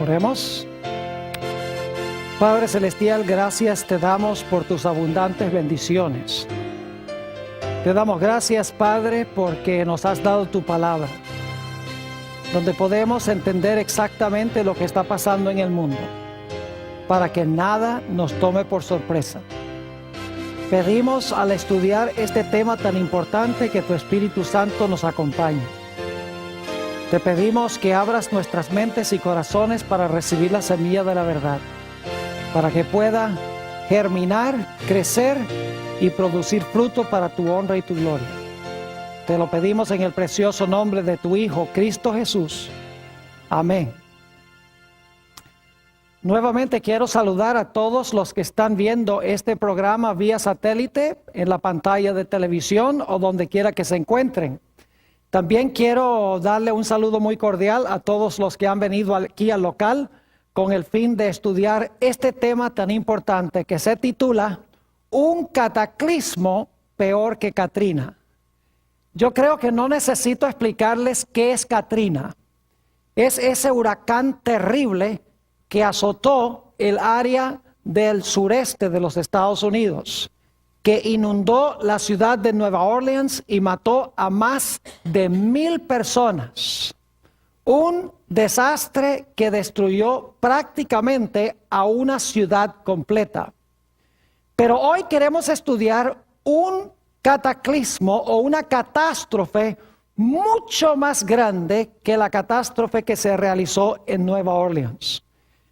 Oremos. Padre Celestial, gracias te damos por tus abundantes bendiciones. Te damos gracias, Padre, porque nos has dado tu palabra, donde podemos entender exactamente lo que está pasando en el mundo, para que nada nos tome por sorpresa. Pedimos al estudiar este tema tan importante que tu Espíritu Santo nos acompañe. Te pedimos que abras nuestras mentes y corazones para recibir la semilla de la verdad, para que pueda germinar, crecer y producir fruto para tu honra y tu gloria. Te lo pedimos en el precioso nombre de tu Hijo, Cristo Jesús. Amén. Nuevamente quiero saludar a todos los que están viendo este programa vía satélite, en la pantalla de televisión o donde quiera que se encuentren. También quiero darle un saludo muy cordial a todos los que han venido aquí al local con el fin de estudiar este tema tan importante que se titula Un cataclismo peor que Katrina. Yo creo que no necesito explicarles qué es Katrina. Es ese huracán terrible que azotó el área del sureste de los Estados Unidos, que inundó la ciudad de Nueva Orleans y mató a más de 1,000 personas. Un desastre que destruyó prácticamente a una ciudad completa. Pero hoy queremos estudiar un cataclismo o una catástrofe mucho más grande que la catástrofe que se realizó en Nueva Orleans.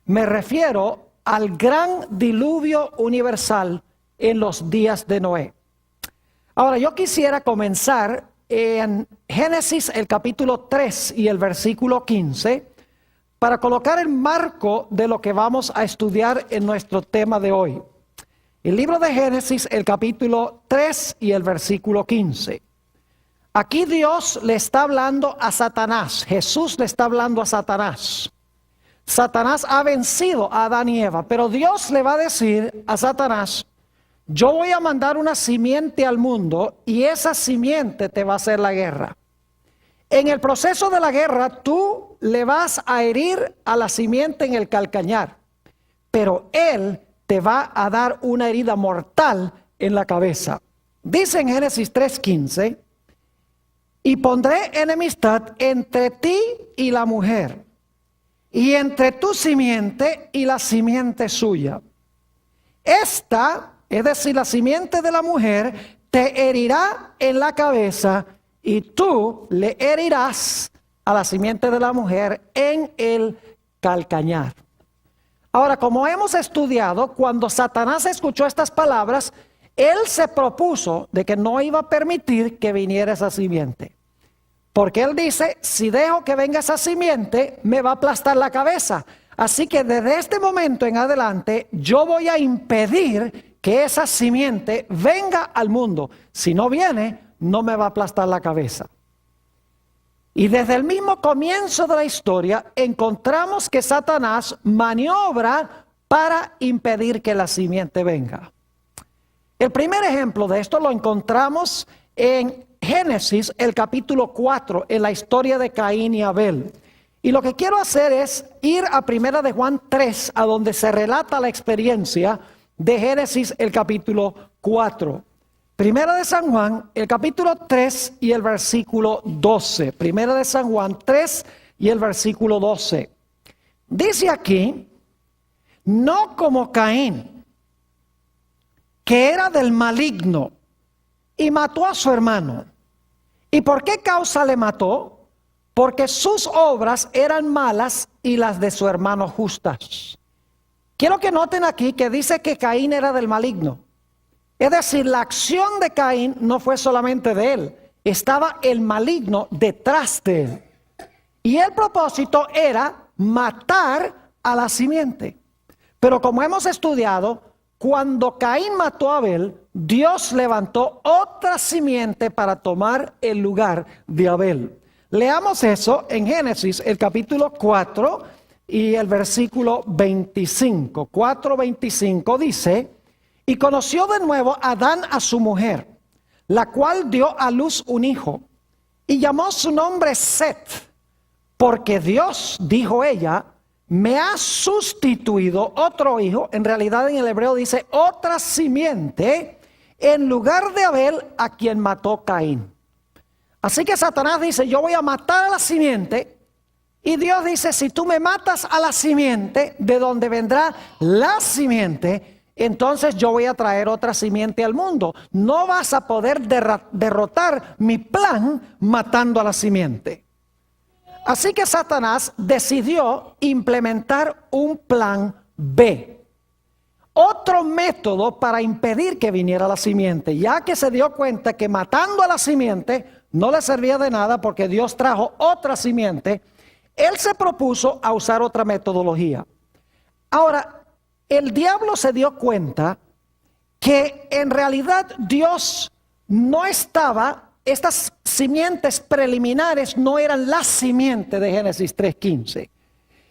Me refiero al gran diluvio universal en los días de Noé. Ahora, yo quisiera comenzar en Génesis el capítulo 3 y el versículo 15 para colocar el marco de lo que vamos a estudiar en nuestro tema de hoy. El libro de Génesis, el capítulo 3 y el versículo 15. Aquí Dios le está hablando a Satanás. Jesús le está hablando a Satanás. Satanás ha vencido a Adán y Eva, pero Dios le va a decir a Satanás: yo voy a mandar una simiente al mundo y esa simiente te va a hacer la guerra. En el proceso de la guerra tú le vas a herir a la simiente en el calcañar, pero él te va a dar una herida mortal en la cabeza. Dice en Génesis 3:15, y pondré enemistad entre ti y la mujer, y entre tu simiente y la simiente suya. Esta, es decir, la simiente de la mujer, te herirá en la cabeza y tú le herirás a la simiente de la mujer en el calcañar. Ahora, como hemos estudiado, cuando Satanás escuchó estas palabras, él se propuso de que no iba a permitir que viniera esa simiente. Porque él dice, si dejo que venga esa simiente, me va a aplastar la cabeza. Así que desde este momento en adelante, yo voy a impedir que esa simiente venga al mundo. Si no viene, no me va a aplastar la cabeza. Y desde el mismo comienzo de la historia, encontramos que Satanás maniobra para impedir que la simiente venga. El primer ejemplo de esto lo encontramos en Génesis, el capítulo 4, en la historia de Caín y Abel. Y lo que quiero hacer es ir a 1 de Juan 3, a donde se relata la experiencia de Génesis, el capítulo 4. 1 de San Juan, el capítulo 3 y el versículo 12. 1 de San Juan 3 y el versículo 12. Dice aquí, no como Caín, que era del maligno y mató a su hermano. ¿Y por qué causa le mató? Porque sus obras eran malas y las de su hermano justas. Quiero que noten aquí que dice que Caín era del maligno. Es decir, la acción de Caín no fue solamente de él, estaba el maligno detrás de él. Y el propósito era matar a la simiente. Pero como hemos estudiado, cuando Caín mató a Abel, Dios levantó otra simiente para tomar el lugar de Abel. Leamos eso en Génesis, el capítulo 4 y el versículo 25. 4:25 dice, y conoció de nuevo Adán a su mujer, la cual dio a luz un hijo, y llamó su nombre Set, porque Dios, dijo ella, me ha sustituido otro hijo, en realidad en el hebreo dice otra simiente, en lugar de Abel, a quien mató Caín. Así que Satanás dice, yo voy a matar a la simiente, y Dios dice, si tú me matas a la simiente, de donde vendrá la simiente, entonces yo voy a traer otra simiente al mundo. No vas a poder derrotar mi plan matando a la simiente. Así que Satanás decidió implementar un plan B. Otro método para impedir que viniera la simiente, ya que se dio cuenta que matando a la simiente no le servía de nada porque Dios trajo otra simiente. Él se propuso a usar otra metodología. Ahora, el diablo se dio cuenta que en realidad Dios no estaba, estas simientes preliminares no eran la simiente de Génesis 3:15.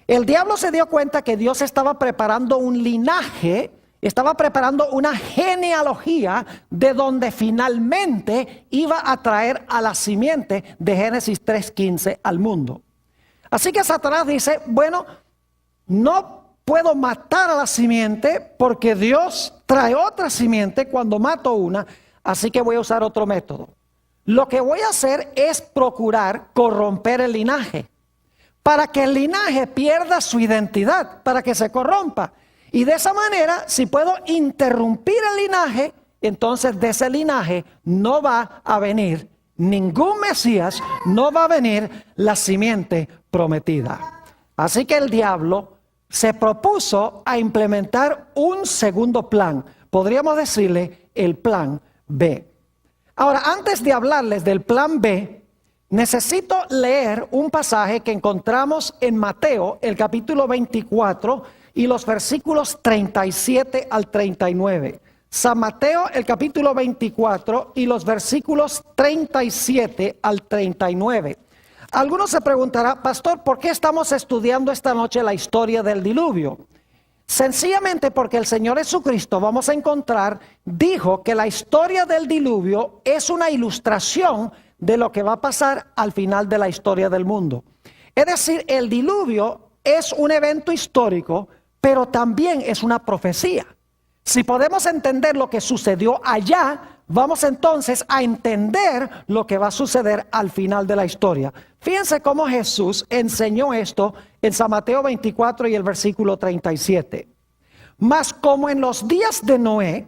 El diablo se dio cuenta que Dios estaba preparando un linaje, estaba preparando una genealogía de donde finalmente iba a traer a la simiente de Génesis 3:15 al mundo. Así que Satanás dice, bueno, no puedo matar a la simiente porque Dios trae otra simiente cuando mato una, así que voy a usar otro método. Lo que voy a hacer es procurar corromper el linaje, para que el linaje pierda su identidad, para que se corrompa. Y de esa manera, si puedo interrumpir el linaje, entonces de ese linaje no va a venir ningún Mesías, no va a venir la simiente prometida. Así que el diablo se propuso a implementar un segundo plan. Podríamos decirle el plan B. Ahora, antes de hablarles del plan B, necesito leer un pasaje que encontramos en Mateo, el capítulo 24 y los versículos 37 al 39. San Mateo, el capítulo 24 y los versículos 37 al 39. Algunos se preguntarán, pastor, ¿por qué estamos estudiando esta noche la historia del diluvio? Sencillamente porque el Señor Jesucristo, vamos a encontrar, dijo que la historia del diluvio es una ilustración de lo que va a pasar al final de la historia del mundo. Es decir, el diluvio es un evento histórico, pero también es una profecía. Si podemos entender lo que sucedió allá, vamos entonces a entender lo que va a suceder al final de la historia. Fíjense cómo Jesús enseñó esto en San Mateo 24 y el versículo 37. Mas como en los días de Noé,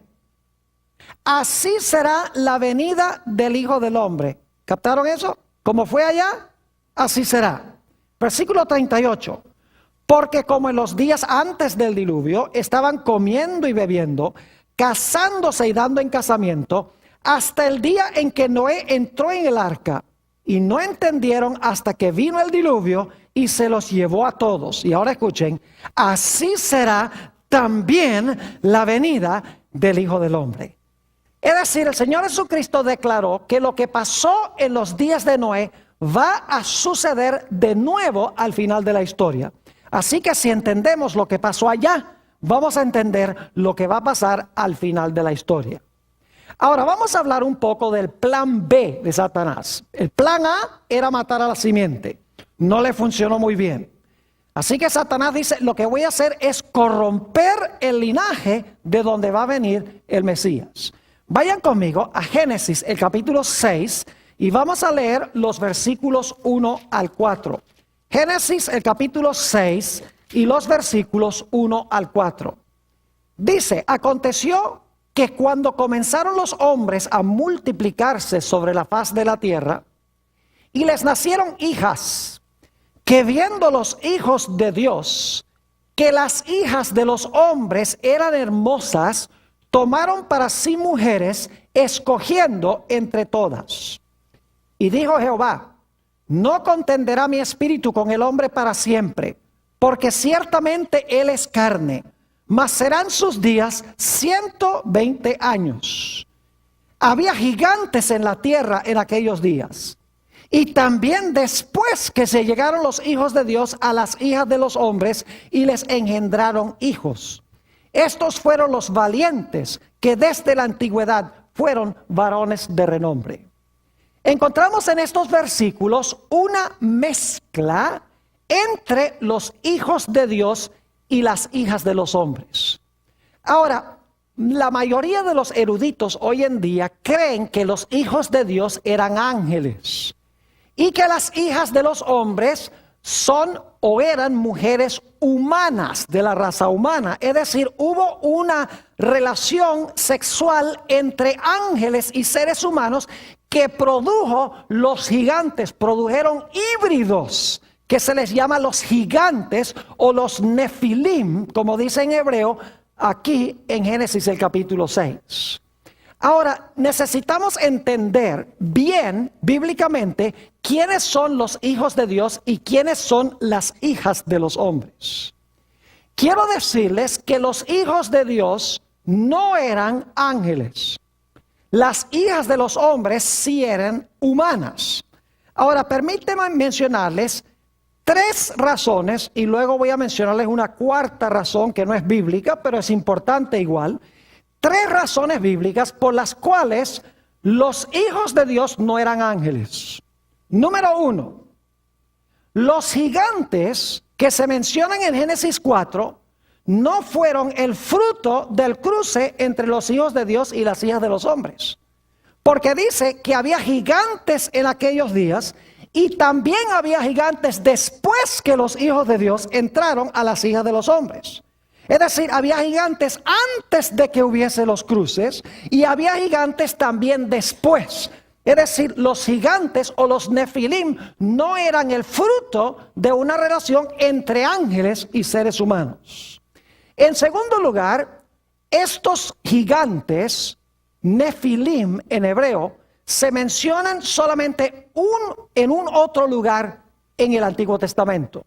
así será la venida del Hijo del Hombre. ¿Captaron eso? Como fue allá, así será. Versículo 38. Porque como en los días antes del diluvio estaban comiendo y bebiendo, casándose y dando en casamiento, hasta el día en que Noé entró en el arca, y no entendieron hasta que vino el diluvio y se los llevó a todos. Y ahora escuchen, así será también la venida del Hijo del Hombre. Es decir, el Señor Jesucristo declaró que lo que pasó en los días de Noé va a suceder de nuevo al final de la historia. Así que si entendemos lo que pasó allá, vamos a entender lo que va a pasar al final de la historia. Ahora vamos a hablar un poco del plan B de Satanás. El plan A era matar a la simiente. No le funcionó muy bien. Así que Satanás dice, lo que voy a hacer es corromper el linaje de donde va a venir el Mesías. Vayan conmigo a Génesis, el capítulo 6, y vamos a leer los versículos 1 al 4. Génesis, el capítulo 6 y los versículos 1 al 4. Dice, aconteció que cuando comenzaron los hombres a multiplicarse sobre la faz de la tierra, y les nacieron hijas, que viendo los hijos de Dios, que las hijas de los hombres eran hermosas, tomaron para sí mujeres, escogiendo entre todas. Y dijo Jehová, no contenderá mi espíritu con el hombre para siempre, porque ciertamente él es carne, mas serán sus días 120 años. Había gigantes en la tierra en aquellos días. Y también después que se llegaron los hijos de Dios a las hijas de los hombres y les engendraron hijos. Estos fueron los valientes que desde la antigüedad fueron varones de renombre. Encontramos en estos versículos una mezcla entre los hijos de Dios y las hijas de los hombres. Ahora, la mayoría de los eruditos hoy en día creen que los hijos de Dios eran ángeles y que las hijas de los hombres son o eran mujeres humanas de la raza humana. Es decir, hubo una relación sexual entre ángeles y seres humanos que produjo los gigantes, produjeron híbridos que se les llama los gigantes o los nefilim, como dice en hebreo aquí en Génesis el capítulo 6. Ahora, necesitamos entender bien bíblicamente quiénes son los hijos de Dios y quiénes son las hijas de los hombres. Quiero decirles que los hijos de Dios no eran ángeles. Las hijas de los hombres sí eran humanas. Ahora, permítanme mencionarles 3 razones y luego voy a mencionarles una cuarta razón que no es bíblica, pero es importante igual. 3 razones bíblicas por las cuales los hijos de Dios no eran ángeles. Número 1, los gigantes que se mencionan en Génesis 4 no fueron el fruto del cruce entre los hijos de Dios y las hijas de los hombres. Porque dice que había gigantes en aquellos días y también había gigantes después que los hijos de Dios entraron a las hijas de los hombres. Es decir, había gigantes antes de que hubiese los cruces y había gigantes también después. Es decir, los gigantes o los nefilim no eran el fruto de una relación entre ángeles y seres humanos. En segundo lugar, estos gigantes, nefilim en hebreo, se mencionan solamente en un otro lugar en el Antiguo Testamento.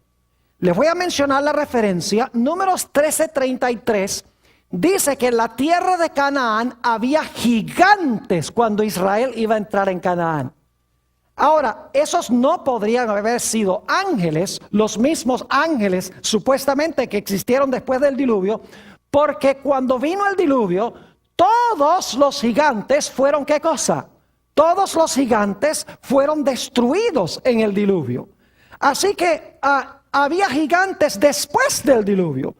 Les voy a mencionar la referencia. Números 13:33 dice que en la tierra de Canaán había gigantes cuando Israel iba a entrar en Canaán. Ahora, esos no podrían haber sido ángeles, los mismos ángeles supuestamente que existieron después del diluvio, porque cuando vino el diluvio, todos los gigantes fueron ¿qué cosa? Todos los gigantes fueron destruidos en el diluvio. Así que había gigantes después del diluvio.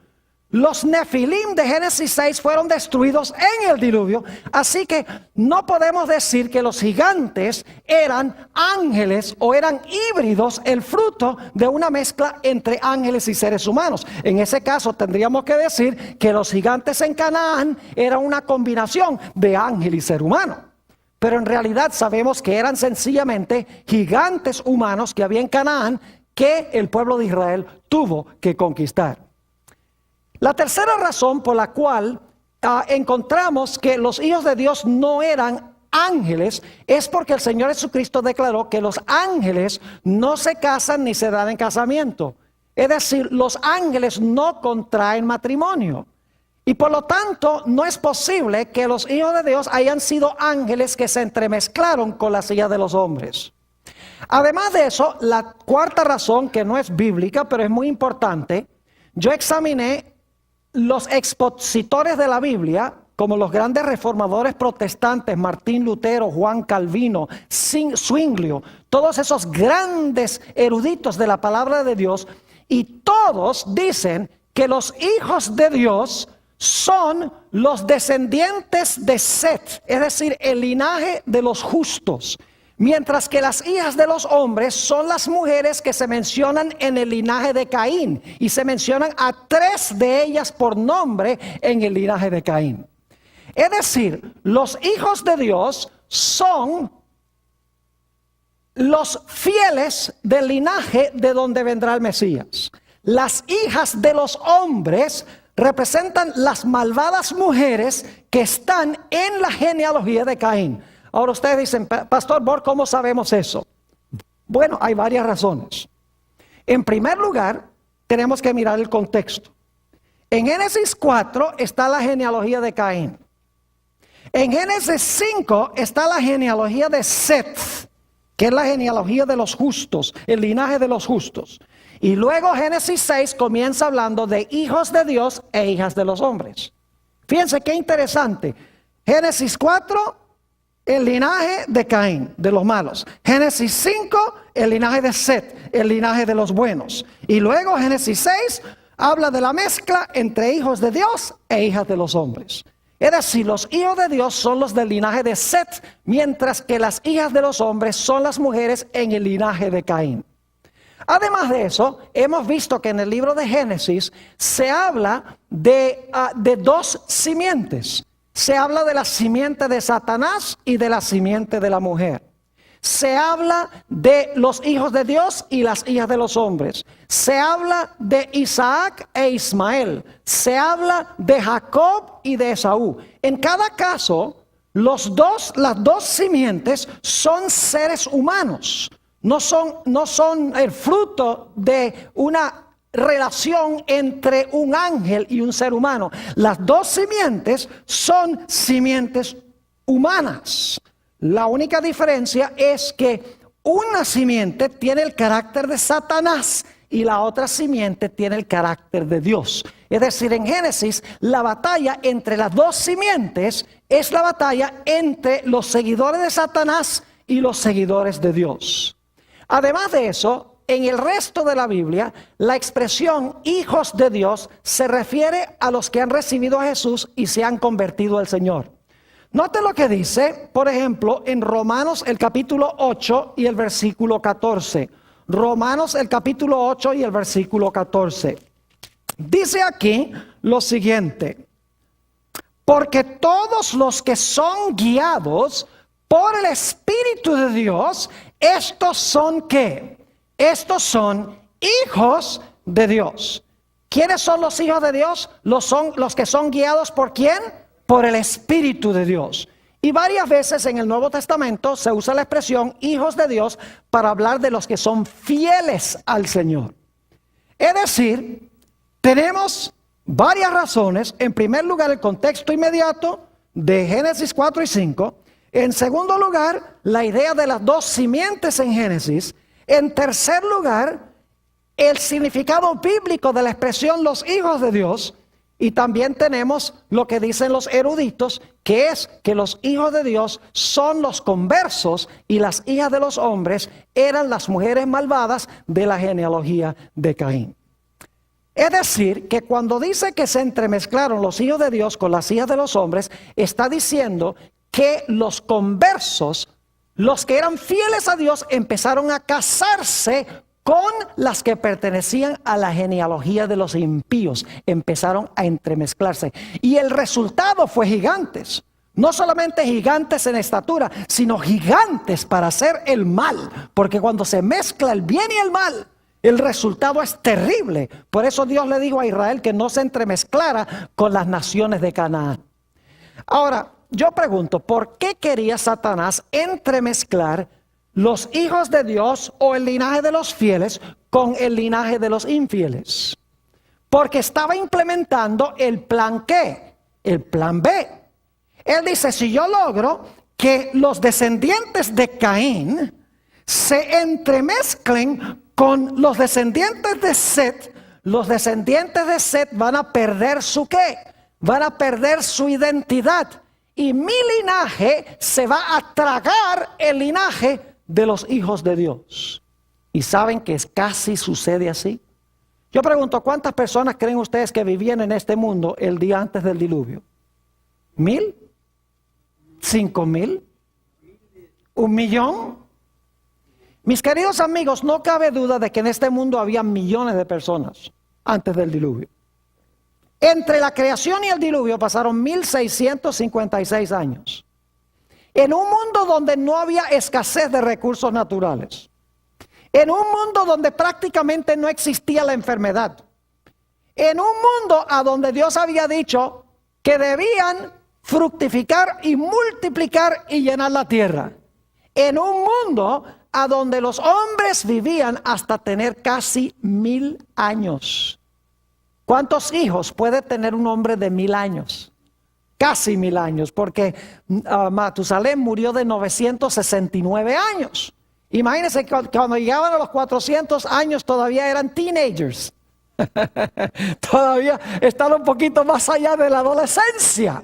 Los nefilim de Génesis 6 fueron destruidos en el diluvio. Así que no podemos decir que los gigantes eran ángeles o eran híbridos, el fruto de una mezcla entre ángeles y seres humanos. En ese caso tendríamos que decir que los gigantes en Canaán eran una combinación de ángel y ser humano. Pero en realidad sabemos que eran sencillamente gigantes humanos que había en Canaán que el pueblo de Israel tuvo que conquistar. La tercera razón por la cual encontramos que los hijos de Dios no eran ángeles es porque el Señor Jesucristo declaró que los ángeles no se casan ni se dan en casamiento. Es decir, los ángeles no contraen matrimonio. Y por lo tanto, no es posible que los hijos de Dios hayan sido ángeles que se entremezclaron con las hijas de los hombres. Además de eso, la cuarta razón, que no es bíblica, pero es muy importante, yo examiné los expositores de la Biblia, como los grandes reformadores protestantes, Martín Lutero, Juan Calvino, Zwinglio, todos esos grandes eruditos de la palabra de Dios, y todos dicen que los hijos de Dios son los descendientes de Set, es decir, el linaje de los justos. Mientras que las hijas de los hombres son las mujeres que se mencionan en el linaje de Caín. Y se mencionan a 3 de ellas por nombre en el linaje de Caín. Es decir, los hijos de Dios son los fieles del linaje de donde vendrá el Mesías. Las hijas de los hombres representan las malvadas mujeres que están en la genealogía de Caín. Ahora ustedes dicen, Pastor Borg, ¿cómo sabemos eso? Bueno, hay varias razones. En primer lugar, tenemos que mirar el contexto. En Génesis 4 está la genealogía de Caín. En Génesis 5 está la genealogía de Set, que es la genealogía de los justos, el linaje de los justos. Y luego Génesis 6 comienza hablando de hijos de Dios e hijas de los hombres. Fíjense qué interesante. Génesis 4 el linaje de Caín, de los malos. Génesis 5, el linaje de Set, el linaje de los buenos. Y luego Génesis 6 habla de la mezcla entre hijos de Dios e hijas de los hombres. Es decir, los hijos de Dios son los del linaje de Set, mientras que las hijas de los hombres son las mujeres en el linaje de Caín. Además de eso, hemos visto que en el libro de Génesis se habla de dos simientes. Se habla de la simiente de Satanás y de la simiente de la mujer. Se habla de los hijos de Dios y las hijas de los hombres. Se habla de Isaac e Ismael. Se habla de Jacob y de Esaú. En cada caso, las dos simientes son seres humanos. No son el fruto de una relación entre un ángel y un ser humano. Las dos simientes son simientes humanas. La única diferencia es que una simiente tiene el carácter de Satanás y la otra simiente tiene el carácter de Dios. Es decir, en Génesis, la batalla entre las dos simientes es la batalla entre los seguidores de Satanás y los seguidores de Dios. Además de eso, en el resto de la Biblia, la expresión hijos de Dios se refiere a los que han recibido a Jesús y se han convertido al Señor. Note lo que dice, por ejemplo, en Romanos el capítulo 8 y el versículo 14. Romanos el capítulo 8 y el versículo 14. Dice aquí lo siguiente: porque todos los que son guiados por el Espíritu de Dios, estos son ¿qué? Estos son hijos de Dios. ¿Quiénes son los hijos de Dios? Los que son guiados ¿por quién? Por el Espíritu de Dios. Y varias veces en el Nuevo Testamento se usa la expresión hijos de Dios para hablar de los que son fieles al Señor. Es decir, tenemos varias razones. En primer lugar, el contexto inmediato de Génesis 4 y 5. En segundo lugar, la idea de las dos simientes en Génesis. En tercer lugar, el significado bíblico de la expresión los hijos de Dios. Y también tenemos lo que dicen los eruditos, que es que los hijos de Dios son los conversos y las hijas de los hombres eran las mujeres malvadas de la genealogía de Caín. Es decir, que cuando dice que se entremezclaron los hijos de Dios con las hijas de los hombres, está diciendo que los conversos, los que eran fieles a Dios, empezaron a casarse con las que pertenecían a la genealogía de los impíos. Empezaron a entremezclarse. Y el resultado fue gigantes. No solamente gigantes en estatura, sino gigantes para hacer el mal. Porque cuando se mezcla el bien y el mal, el resultado es terrible. Por eso Dios le dijo a Israel que no se entremezclara con las naciones de Canaán. Ahora, yo pregunto, ¿por qué quería Satanás entremezclar los hijos de Dios o el linaje de los fieles con el linaje de los infieles? Porque estaba implementando el plan ¿qué? El plan B. Él dice, si yo logro que los descendientes de Caín se entremezclen con los descendientes de Set, los descendientes de Set van a perder su ¿qué? Van a perder su identidad. Y mi linaje se va a tragar el linaje de los hijos de Dios. ¿Y saben que casi sucede así? Yo pregunto, ¿cuántas personas creen ustedes que vivían en este mundo el día antes del diluvio? ¿1,000? ¿5,000? ¿1,000,000? Mis queridos amigos, no cabe duda de que en este mundo había millones de personas antes del diluvio. Entre la creación y el diluvio pasaron 1,656 años. En un mundo donde no había escasez de recursos naturales. En un mundo donde prácticamente no existía la enfermedad. En un mundo a donde Dios había dicho que debían fructificar y multiplicar y llenar la tierra. En un mundo a donde los hombres vivían hasta tener casi 1,000 años. ¿Cuántos hijos puede tener un hombre de 1,000 años? Casi 1,000 años, porque Matusalén murió de 969 años. Imagínense que cuando llegaban a los 400 años todavía eran teenagers. Todavía están un poquito más allá de la adolescencia.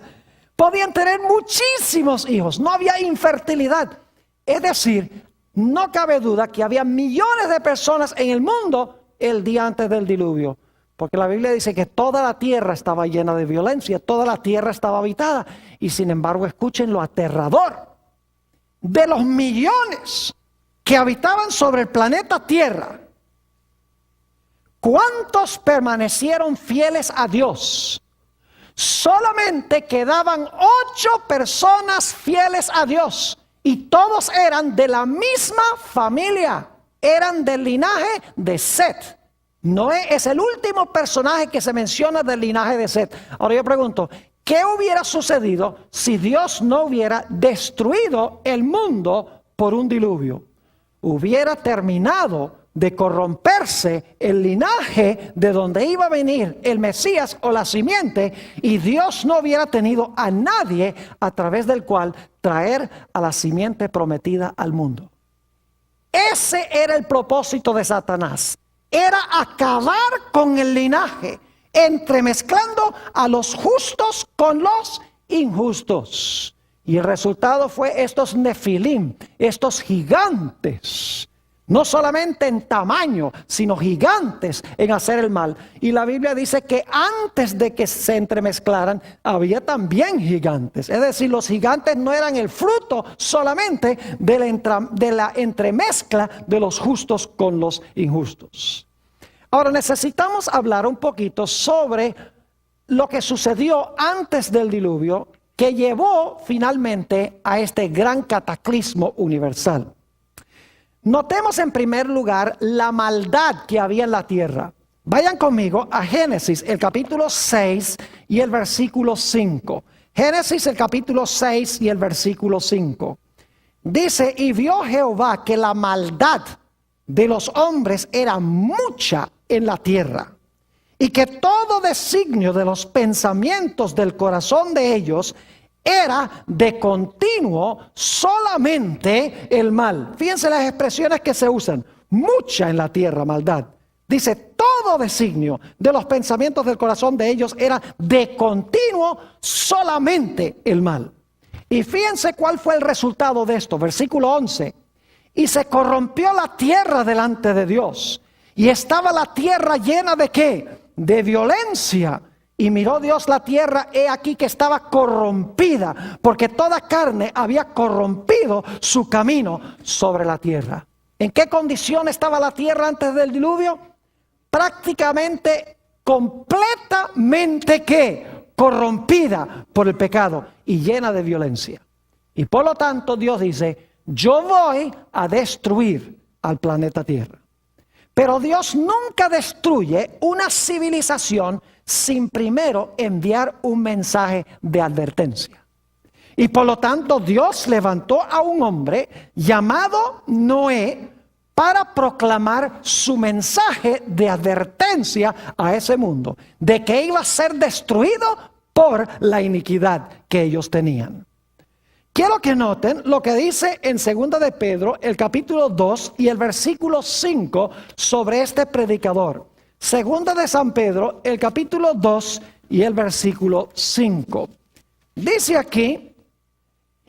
Podían tener muchísimos hijos, no había infertilidad. Es decir, no cabe duda que había millones de personas en el mundo el día antes del diluvio. Porque la Biblia dice que toda la tierra estaba llena de violencia, toda la tierra estaba habitada. Y sin embargo, escuchen lo aterrador. De los millones que habitaban sobre el planeta Tierra, ¿cuántos permanecieron fieles a Dios? Solamente quedaban 8 personas fieles a Dios. Y todos eran de la misma familia. Eran del linaje de Set. Noé es el último personaje que se menciona del linaje de Set. Ahora yo pregunto, ¿qué hubiera sucedido si Dios no hubiera destruido el mundo por un diluvio? Hubiera terminado de corromperse el linaje de donde iba a venir el Mesías o la simiente, y Dios no hubiera tenido a nadie a través del cual traer a la simiente prometida al mundo. Ese era el propósito de Satanás. Era acabar con el linaje, entremezclando a los justos con los injustos. Y el resultado fue estos nefilim, estos gigantes, no solamente en tamaño, sino gigantes en hacer el mal. Y la Biblia dice que antes de que se entremezclaran, había también gigantes. Es decir, los gigantes no eran el fruto solamente de la entremezcla de los justos con los injustos. Ahora necesitamos hablar un poquito sobre lo que sucedió antes del diluvio, que llevó finalmente a este gran cataclismo universal. Notemos en primer lugar la maldad que había en la tierra. Vayan conmigo a Génesis, el capítulo 6 y el versículo 5. Génesis, el capítulo 6 y el versículo 5. Dice, y vio Jehová que la maldad de los hombres era mucha en la tierra, y que todo designio de los pensamientos del corazón de ellos era de continuo solamente el mal. Fíjense las expresiones que se usan. Mucha en la tierra maldad. Dice, todo designio de los pensamientos del corazón de ellos era de continuo solamente el mal. Y fíjense cuál fue el resultado de esto. Versículo 11. Y se corrompió la tierra delante de Dios. Y estaba la tierra llena de ¿qué? De violencia. Y miró Dios la tierra, he aquí que estaba corrompida, porque toda carne había corrompido su camino sobre la tierra. ¿En qué condición estaba la tierra antes del diluvio? Prácticamente, completamente ¿qué? Corrompida por el pecado y llena de violencia. Y por lo tanto Dios dice, yo voy a destruir al planeta Tierra. Pero Dios nunca destruye una civilización sin primero enviar un mensaje de advertencia. Y por lo tanto Dios levantó a un hombre llamado Noé para proclamar su mensaje de advertencia a ese mundo, de que iba a ser destruido por la iniquidad que ellos tenían. Quiero que noten lo que dice en 2 de Pedro, el capítulo 2 y el versículo 5 sobre este predicador. 2 de San Pedro, el capítulo 2 y el versículo 5. Dice aquí,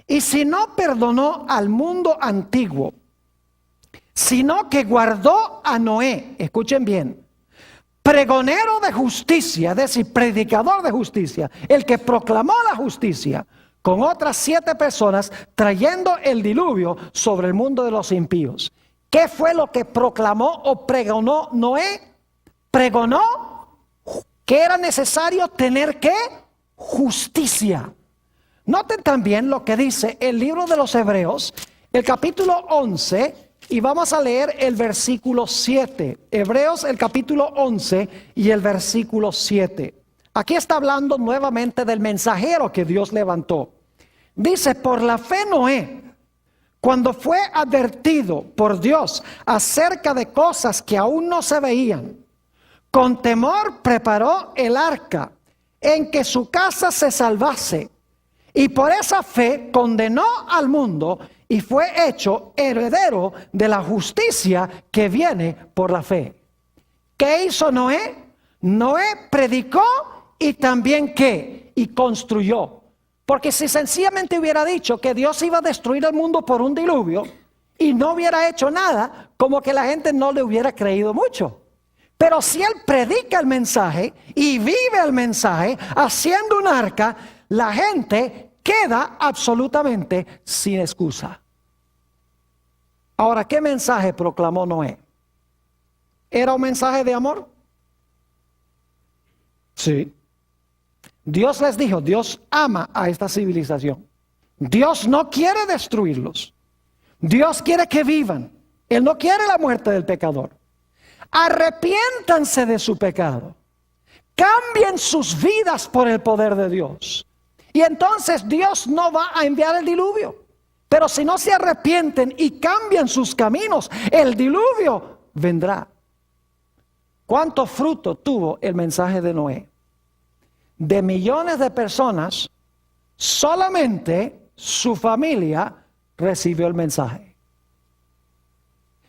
y si no perdonó al mundo antiguo, sino que guardó a Noé, escuchen bien, pregonero de justicia, es decir, predicador de justicia, el que proclamó la justicia, con otras 7 personas, trayendo el diluvio sobre el mundo de los impíos. ¿Qué fue lo que proclamó o pregonó Noé? Pregonó que era necesario tener ¿qué? Justicia. Noten también lo que dice el libro de los Hebreos, el capítulo 11, y vamos a leer el versículo 7. Hebreos, el capítulo 11 y el versículo 7. Aquí está hablando nuevamente del mensajero que Dios levantó. Dice, por la fe Noé, cuando fue advertido por Dios acerca de cosas que aún no se veían, con temor preparó el arca en que su casa se salvase, y por esa fe condenó al mundo y fue hecho heredero de la justicia que viene por la fe. ¿Qué hizo Noé? Noé predicó y también ¿qué? Y construyó. Porque si sencillamente hubiera dicho que Dios iba a destruir el mundo por un diluvio y no hubiera hecho nada, como que la gente no le hubiera creído mucho. Pero si Él predica el mensaje y vive el mensaje haciendo un arca, la gente queda absolutamente sin excusa. Ahora, ¿qué mensaje proclamó Noé? ¿Era un mensaje de amor? Sí. Dios les dijo, Dios ama a esta civilización. Dios no quiere destruirlos. Dios quiere que vivan. Él no quiere la muerte del pecador. Arrepiéntanse de su pecado. Cambien sus vidas por el poder de Dios. Y entonces Dios no va a enviar el diluvio. Pero si no se arrepienten y cambian sus caminos, el diluvio vendrá. ¿Cuánto fruto tuvo el mensaje de Noé? De millones de personas, solamente su familia recibió el mensaje.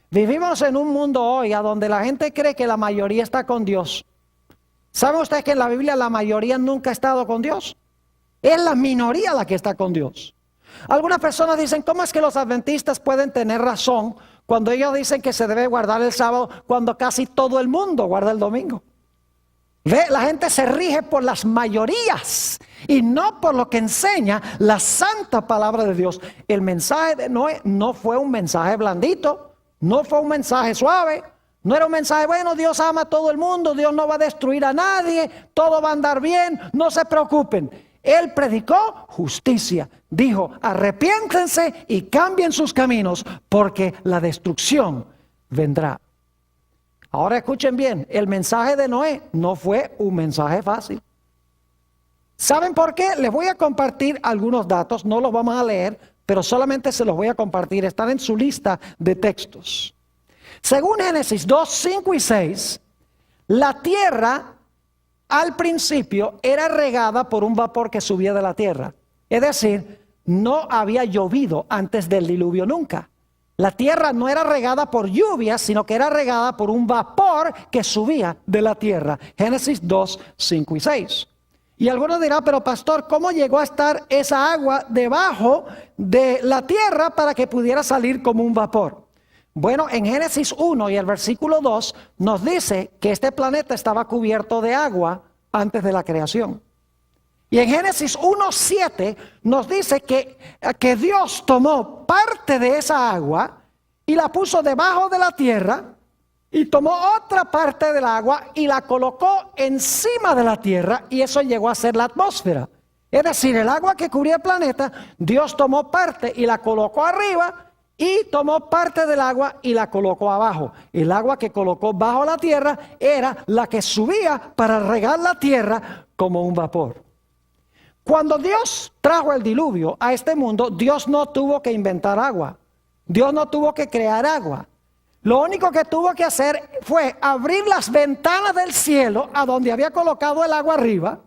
Vivimos en un mundo hoy a donde la gente cree que la mayoría está con Dios. ¿Sabe usted que en la Biblia la mayoría nunca ha estado con Dios? Es la minoría la que está con Dios. Algunas personas dicen, ¿cómo es que los adventistas pueden tener razón cuando ellos dicen que se debe guardar el sábado cuando casi todo el mundo guarda el domingo? ¿Ve? La gente se rige por las mayorías y no por lo que enseña la santa palabra de Dios. El mensaje de Noé no fue un mensaje blandito, no fue un mensaje suave, no era un mensaje, bueno, Dios ama a todo el mundo, Dios no va a destruir a nadie, todo va a andar bien, no se preocupen. Él predicó justicia, dijo, arrepiéntense y cambien sus caminos porque la destrucción vendrá. Ahora escuchen bien, el mensaje de Noé no fue un mensaje fácil. ¿Saben por qué? Les voy a compartir algunos datos, no los vamos a leer, pero solamente se los voy a compartir, están en su lista de textos. Según Génesis 2, 5 y 6, la tierra al principio era regada por un vapor que subía de la tierra. Es decir, no había llovido antes del diluvio nunca. La tierra no era regada por lluvia, sino que era regada por un vapor que subía de la tierra. Génesis 2, 5 y 6. Y algunos dirán, pero pastor, ¿cómo llegó a estar esa agua debajo de la tierra para que pudiera salir como un vapor? Bueno, en Génesis 1 y el versículo 2 nos dice que este planeta estaba cubierto de agua antes de la creación. Y en Génesis 1:7 nos dice que Dios tomó parte de esa agua y la puso debajo de la tierra y tomó otra parte del agua y la colocó encima de la tierra y eso llegó a ser la atmósfera. Es decir, el agua que cubría el planeta, Dios tomó parte y la colocó arriba y tomó parte del agua y la colocó abajo. El agua que colocó bajo la tierra era la que subía para regar la tierra como un vapor. Cuando Dios trajo el diluvio a este mundo, Dios no tuvo que inventar agua. Dios no tuvo que crear agua. Lo único que tuvo que hacer fue abrir las ventanas del cielo a donde había colocado el agua arriba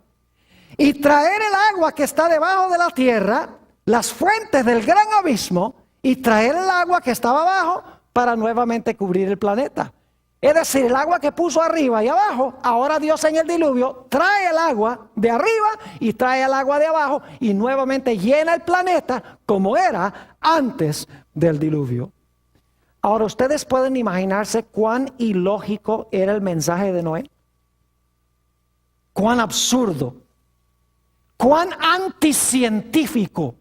y traer el agua que está debajo de la tierra, las fuentes del gran abismo, y traer el agua que estaba abajo para nuevamente cubrir el planeta. Es decir, el agua que puso arriba y abajo, ahora Dios en el diluvio trae el agua de arriba y trae el agua de abajo y nuevamente llena el planeta como era antes del diluvio. Ahora ustedes pueden imaginarse cuán ilógico era el mensaje de Noé. Cuán absurdo, cuán anticientífico.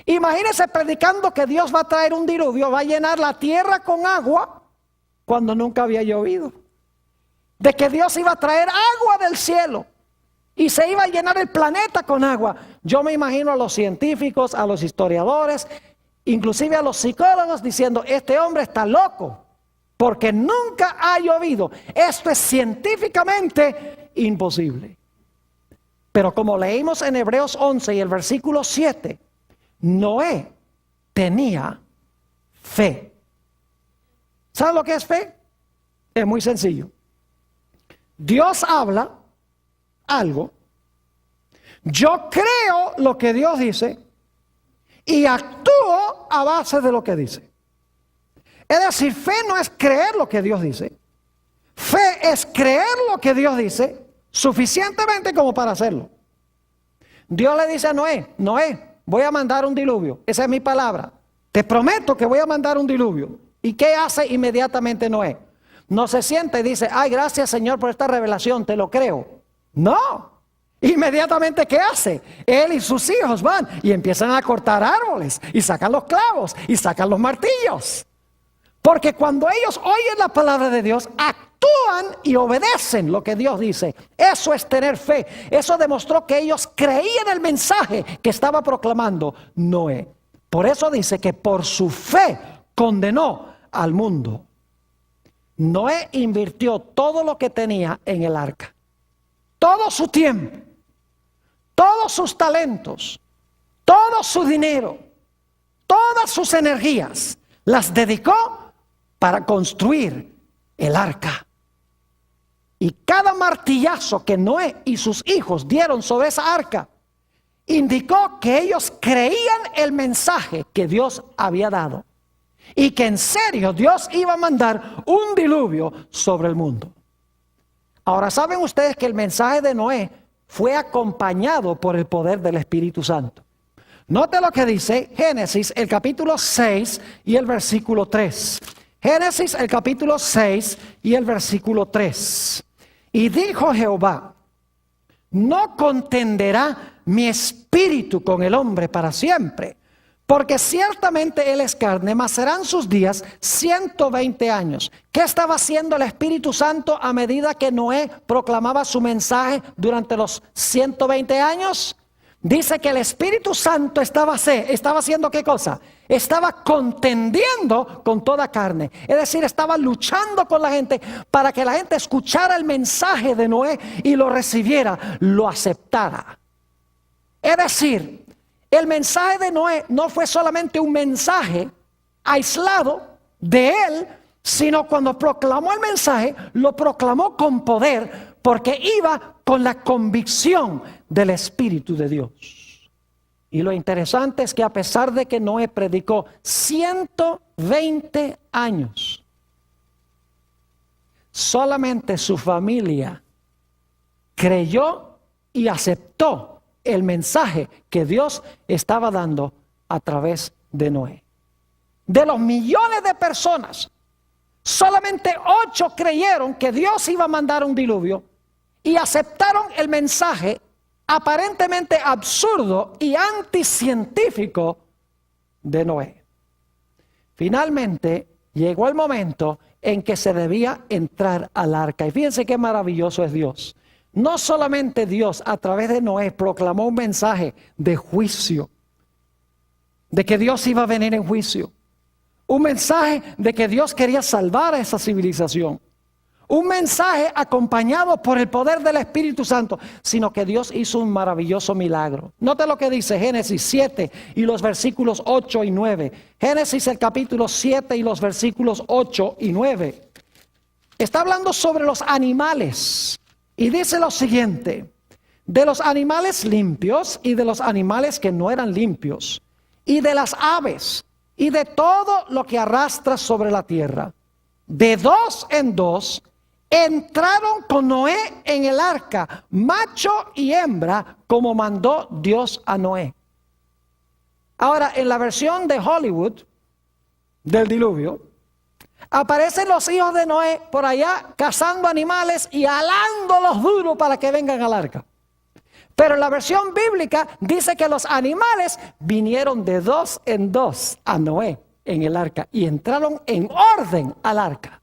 Imagínense predicando que Dios va a traer un diluvio, va a llenar la tierra con agua cuando nunca había llovido. De que Dios iba a traer agua del cielo y se iba a llenar el planeta con agua. Yo me imagino a los científicos, a los historiadores, inclusive a los psicólogos diciendo, este hombre está loco porque nunca ha llovido. Esto es científicamente imposible. Pero como leímos en Hebreos 11 y el versículo 7, Noé tenía fe. ¿Sabe lo que es fe? Es muy sencillo. Dios habla algo, yo creo lo que Dios dice y actúo a base de lo que dice. Es decir, fe no es creer lo que Dios dice. Fe es creer lo que Dios dice suficientemente como para hacerlo. Dios le dice a Noé, Noé, voy a mandar un diluvio. Esa es mi palabra. Te prometo que voy a mandar un diluvio. ¿Y qué hace inmediatamente Noé? No se sienta y dice, ay, gracias Señor por esta revelación, te lo creo. No. Inmediatamente, ¿qué hace? Él y sus hijos van y empiezan a cortar árboles y sacan los clavos y sacan los martillos. Porque cuando ellos oyen la palabra de Dios, actúan y obedecen lo que Dios dice. Eso es tener fe. Eso demostró que ellos creían el mensaje que estaba proclamando Noé. Por eso dice que por su fe condenó al mundo. Noé invirtió todo lo que tenía en el arca. Todo su tiempo, todos sus talentos, todo su dinero, todas sus energías, las dedicó para construir el arca. Y cada martillazo que Noé y sus hijos dieron sobre esa arca indicó que ellos creían el mensaje que Dios había dado y que en serio Dios iba a mandar un diluvio sobre el mundo. Ahora, ¿saben ustedes que el mensaje de Noé fue acompañado por el poder del Espíritu Santo? Note lo que dice Génesis, el capítulo 6 y el versículo 3. Génesis, el capítulo 6 y el versículo 3. Y dijo Jehová, no contenderá mi espíritu con el hombre para siempre, porque ciertamente él es carne, mas serán sus días 120 años. ¿Qué estaba haciendo el Espíritu Santo a medida que Noé proclamaba su mensaje durante los 120 años? Dice que el Espíritu Santo estaba haciendo ¿qué cosa? Estaba contendiendo con toda carne. Es decir, estaba luchando con la gente para que la gente escuchara el mensaje de Noé y lo recibiera, lo aceptara. Es decir, el mensaje de Noé no fue solamente un mensaje aislado de él, sino cuando proclamó el mensaje, lo proclamó con poder, porque iba con la convicción del Espíritu de Dios. Y lo interesante es que a pesar de que Noé predicó 120 años, solamente su familia creyó y aceptó el mensaje que Dios estaba dando a través de Noé. De los millones de personas, solamente 8 creyeron que Dios iba a mandar un diluvio y aceptaron el mensaje aparentemente absurdo y anticientífico de Noé. Finalmente llegó el momento en que se debía entrar al arca. Y fíjense qué maravilloso es Dios. No solamente Dios a través de Noé proclamó un mensaje de juicio, de que Dios iba a venir en juicio, un mensaje de que Dios quería salvar a esa civilización, un mensaje acompañado por el poder del Espíritu Santo, sino que Dios hizo un maravilloso milagro. Note lo que dice Génesis 7 y los versículos 8 y 9. Génesis el capítulo 7 y los versículos 8 y 9. Está hablando sobre los animales. Y dice lo siguiente: de los animales limpios y de los animales que no eran limpios, y de las aves, y de todo lo que arrastra sobre la tierra, de 2 en 2, entraron con Noé en el arca, macho y hembra, como mandó Dios a Noé. Ahora, en la versión de Hollywood del diluvio, aparecen los hijos de Noé por allá cazando animales y alándolos duro para que vengan al arca. Pero en la versión bíblica dice que los animales vinieron de 2 en 2 a Noé en el arca y entraron en orden al arca.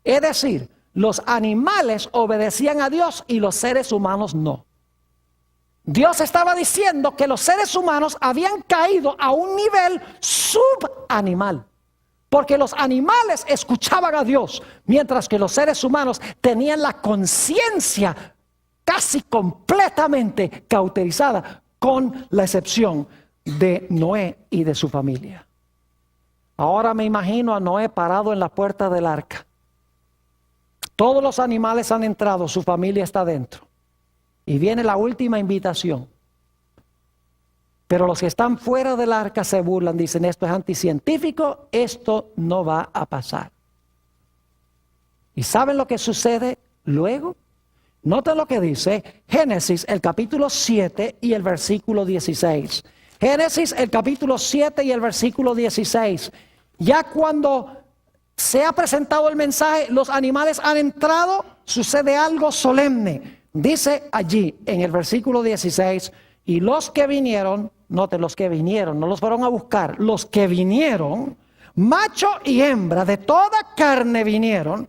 Es decir, los animales obedecían a Dios y los seres humanos no. Dios estaba diciendo que los seres humanos habían caído a un nivel subanimal. Porque los animales escuchaban a Dios, mientras que los seres humanos tenían la conciencia casi completamente cauterizada, con la excepción de Noé y de su familia. Ahora me imagino a Noé parado en la puerta del arca. Todos los animales han entrado, su familia está dentro. Y viene la última invitación. Pero los que están fuera del arca se burlan, dicen: esto es anticientífico, esto no va a pasar. ¿Y saben lo que sucede luego? Noten lo que dice Génesis, el capítulo 7 y el versículo 16. Génesis, el capítulo 7 y el versículo 16. Ya cuando se ha presentado el mensaje, los animales han entrado, sucede algo solemne. Dice allí en el versículo 16, y los que vinieron, noten los que vinieron, no los fueron a buscar, los que vinieron, macho y hembra de toda carne vinieron,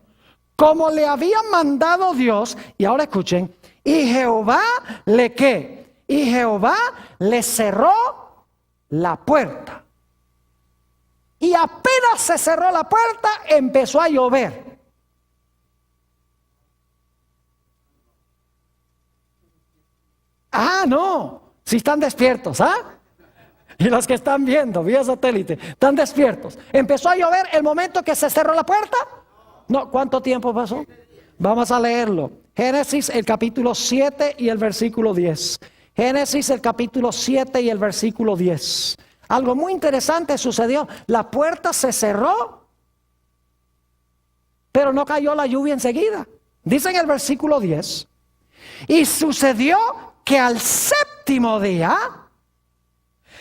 como le había mandado Dios. Y ahora escuchen, y Jehová le ¿qué? Y Jehová le cerró la puerta. Y apenas se cerró la puerta, empezó a llover. Ah, no, si están despiertos, ¿ah? Y los que están viendo vía satélite, están despiertos. Empezó a llover el momento que se cerró la puerta. No, ¿cuánto tiempo pasó? Vamos a leerlo. Génesis, el capítulo 7 y el versículo 10. Génesis, el capítulo 7 y el versículo 10. Algo muy interesante sucedió. La puerta se cerró, pero no cayó la lluvia enseguida. Dice en el versículo 10. Y sucedió que al séptimo día,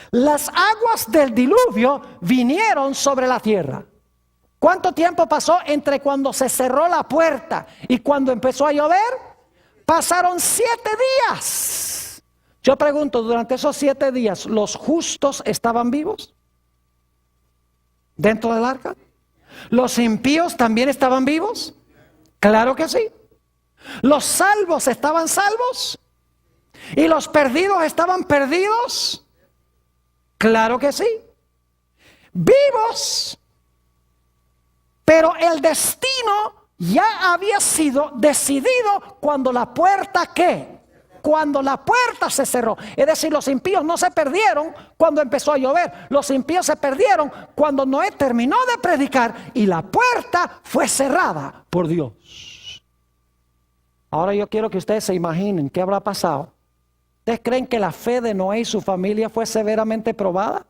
las aguas del diluvio vinieron sobre la tierra. ¿Cuánto tiempo pasó entre cuando se cerró la puerta y cuando empezó a llover? Pasaron 7 días. Yo pregunto, durante esos 7 días, ¿los justos estaban vivos dentro del arca? ¿Los impíos también estaban vivos? Claro que sí. ¿Los salvos estaban salvos? ¿Y los perdidos estaban perdidos? Claro que sí. Vivos. Pero el destino ya había sido decidido cuando la puerta ¿qué? Cuando la puerta se cerró. Es decir, los impíos no se perdieron cuando empezó a llover. Los impíos se perdieron cuando Noé terminó de predicar y la puerta fue cerrada por Dios. Ahora yo quiero que ustedes se imaginen qué habrá pasado. ¿Ustedes creen que la fe de Noé y su familia fue severamente probada?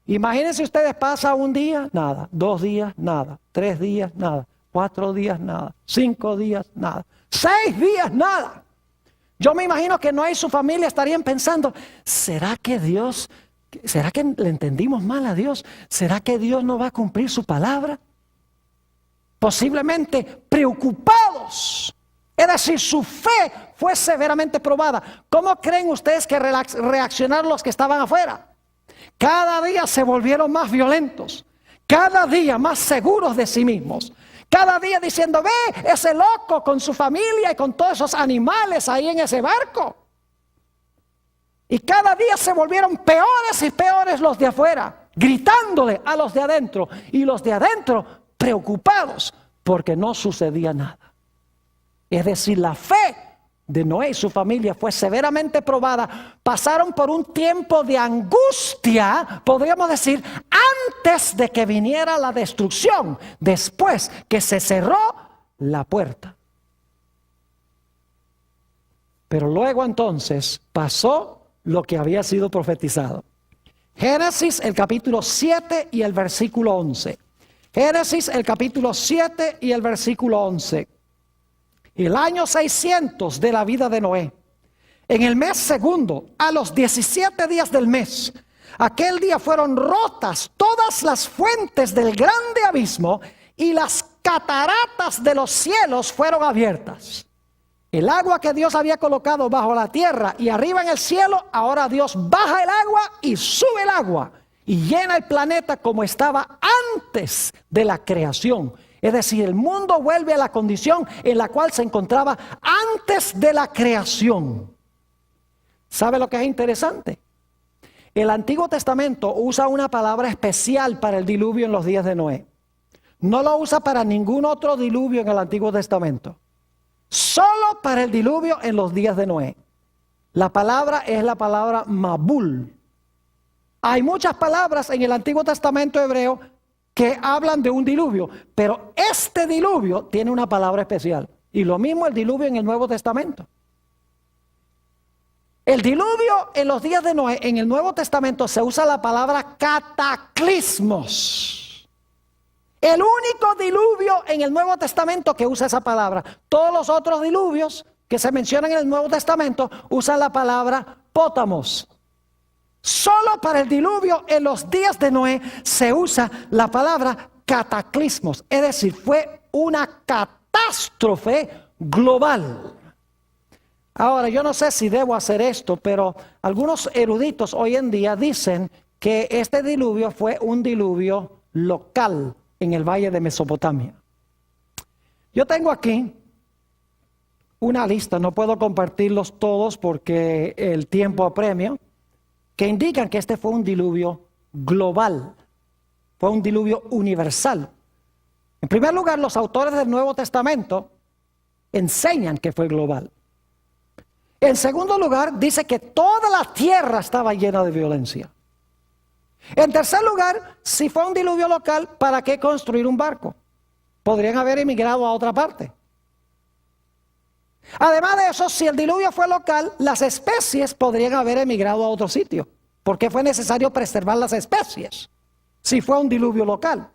Imagínense ustedes, pasa un día, nada, 2 días, nada, 3 días, nada, 4 días, nada, 5 días, nada, 6 días, nada. Yo me imagino que Noé y su familia estarían pensando, ¿será que le entendimos mal a Dios? ¿Será que Dios no va a cumplir su palabra? Posiblemente preocupados. Es decir, su fe fue severamente probada. ¿Cómo creen ustedes que reaccionaron los que estaban afuera? Cada día se volvieron más violentos, cada día más seguros de sí mismos, cada día diciendo, ve ese loco con su familia y con todos esos animales ahí en ese barco. Y cada día se volvieron peores y peores los de afuera, gritándole a los de adentro, y los de adentro preocupados porque no sucedía nada. Es decir, la fe de Noé y su familia fue severamente probada. Pasaron por un tiempo de angustia, podríamos decir, antes de que viniera la destrucción, después que se cerró la puerta. Pero luego entonces pasó lo que había sido profetizado. Génesis, el capítulo 7 y el versículo 11. Génesis, el capítulo 7 y el versículo 11. El año 600 de la vida de Noé, en el mes segundo, a los 17 días del mes, aquel día fueron rotas todas las fuentes del grande abismo y las cataratas de los cielos fueron abiertas. El agua que Dios había colocado bajo la tierra y arriba en el cielo, ahora Dios baja el agua y sube el agua y llena el planeta como estaba antes de la creación. Es decir, el mundo vuelve a la condición en la cual se encontraba antes de la creación. ¿Sabe lo que es interesante? El Antiguo Testamento usa una palabra especial para el diluvio en los días de Noé. No lo usa para ningún otro diluvio en el Antiguo Testamento. Solo para el diluvio en los días de Noé. La palabra es la palabra Mabul. Hay muchas palabras en el Antiguo Testamento hebreo que hablan de un diluvio, pero este diluvio tiene una palabra especial. Y lo mismo el diluvio en el Nuevo Testamento. El diluvio en los días de Noé, en el Nuevo Testamento se usa la palabra cataclismos. El único diluvio en el Nuevo Testamento que usa esa palabra. Todos los otros diluvios que se mencionan en el Nuevo Testamento usan la palabra pótamos. Solo para el diluvio en los días de Noé se usa la palabra cataclismos. Es decir, fue una catástrofe global. Ahora, yo no sé si debo hacer esto, pero algunos eruditos hoy en día dicen que este diluvio fue un diluvio local en el valle de Mesopotamia. Yo tengo aquí una lista, no puedo compartirlos todos porque el tiempo apremia, que indican que este fue un diluvio global, fue un diluvio universal. En primer lugar, los autores del Nuevo Testamento enseñan que fue global. En segundo lugar, dice que toda la tierra estaba llena de violencia. En tercer lugar, si fue un diluvio local, ¿para qué construir un barco? Podrían haber emigrado a otra parte. Además de eso, si el diluvio fue local, las especies podrían haber emigrado a otro sitio. ¿Por qué fue necesario preservar las especies si fue un diluvio local?